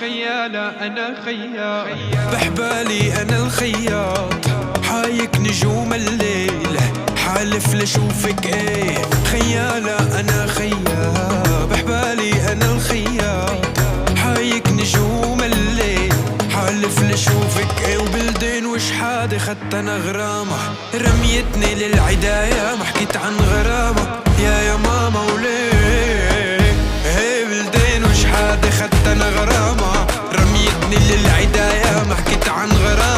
خيالة أنا خيال، بحبالي أنا الخياط، حايك نجوم الليل، حالف لشوفك ايه خيالة أنا خيال. بحبالي أنا الخياط، حايك نجوم الليل، حالف لشوفك ايه. وبلدين وش حادي خدت أنا غرامة، رميتني للعداية ما حكيت عن غرامة يا ماما وليه. هي بلدين وش حادي خدت أنا غرامة، رميتني للعداية ما حكيت عن غرامة